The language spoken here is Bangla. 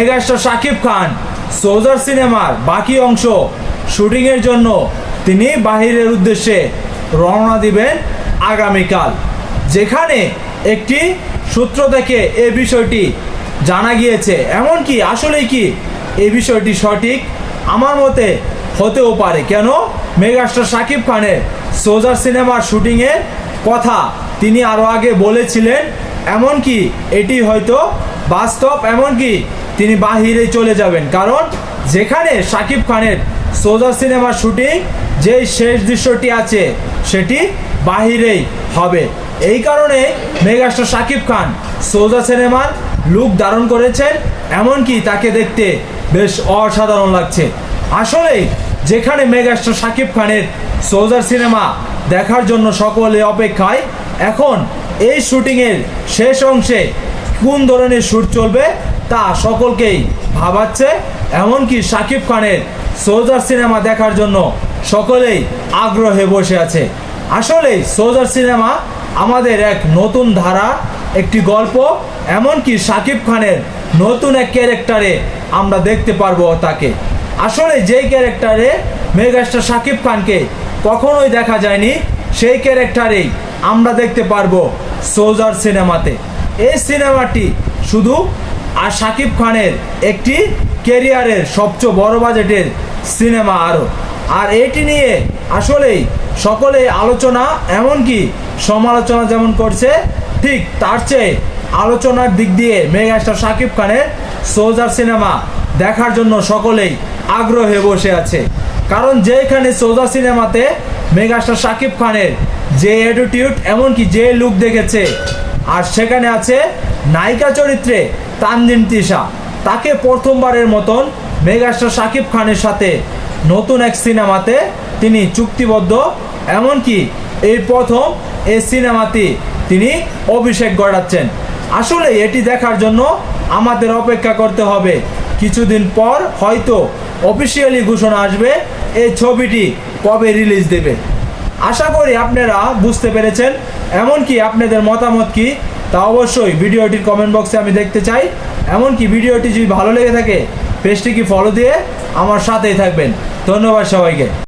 মেগাস্টার শাকিব খান সোলজার সিনেমার বাকি অংশ শুটিংয়ের জন্য তিনি বাহিরের উদ্দেশ্যে রওনা দিবেন আগামীকাল, যেখানে একটি সূত্র থেকে এই বিষয়টি জানা গিয়েছে। এমনকি আসলেই কি এই বিষয়টি সঠিক? আমার মতে হতেও পারে। কেন? মেগাস্টার শাকিব খানের সোলজার সিনেমার শুটিংয়ের কথা তিনি আরও আগে বলেছিলেন, এমনকি এটি হয়তো বাস্তব, এমনকি তিনি বাহিরে চলে যাবেন। কারণ যেখানে শাকিব খানের সোলজার সিনেমার শুটিং যেই শেষ দৃশ্যটি আছে সেটি বাহিরেই হবে। এই কারণে মেগাস্টার শাকিব খান সোলজার সিনেমার লুক ধারণ করেছেন, এমনকি তাকে দেখতে বেশ অসাধারণ লাগছে। আসলেই যেখানে মেগাস্টার শাকিব খানের সোলজার সিনেমা দেখার জন্য সকলে অপেক্ষায়, এখন এই শুটিংয়ের শেষ অংশে কোন ধরনের শ্যুট চলবে তা সকলকেই ভাবাচ্ছে। এমনকি শাকিব খানের সোলজার সিনেমা দেখার জন্য সকলেই আগ্রহে বসে আছে। আসলে সোলজার সিনেমা আমাদের এক নতুন ধারা, একটি গল্প, এমনকি শাকিব খানের নতুন এক ক্যারেক্টারে আমরা দেখতে পারবো তাকে। আসলে যেই ক্যারেক্টারে মেগাস্টার শাকিব খানকে কখনোই দেখা যায়নি, সেই ক্যারেক্টারেই আমরা দেখতে পারবো সোলজার সিনেমাতে। এই সিনেমাটি শুধু আর শাকিব খানের একটি ক্যারিয়ারের সবচেয়ে বড় বাজেটের সিনেমা আর এটি নিয়ে আসলেই সকলেই আলোচনা, এমনকি সমালোচনা যেমন করছে, ঠিক তার চেয়ে আলোচনার দিক দিয়ে মেগাস্টার শাকিব খানের সোলজার সিনেমা দেখার জন্য সকলেই আগ্রহে বসে আছে। কারণ যেখানে সোলজার সিনেমাতে মেগাস্টার শাকিব খানের যে অ্যাটিটিউড, এমনকি যে লুক দেখেছে, আর সেখানে আছে নায়িকা চরিত্রে তানজিন তিশা, তাকে প্রথমবারের মতন মেগাস্টার শাকিব খানের সাথে নতুন এক সিনেমাতে তিনি চুক্তিবদ্ধ, এমনকি এই প্রথম এই সিনেমাতে তিনি অভিষেক ঘটাচ্ছেন। আসলে এটি দেখার জন্য আমাদের অপেক্ষা করতে হবে। কিছুদিন পর হয়তো অফিসিয়ালি ঘোষণা আসবে এই ছবিটি কবে রিলিজ দেবে। আশা করি আপনারা বুঝতে পেরেছেন। এমনকি আপনাদের মতামত কি তা অবশ্যই ভিডিওটির কমেন্ট বক্সে আমি দেখতে চাই। এমনকি ভিডিওটি যদি ভালো লেগে থাকে পেজটিকে ফলো দিয়ে আমার সাথেই থাকবেন। ধন্যবাদ সবাইকে।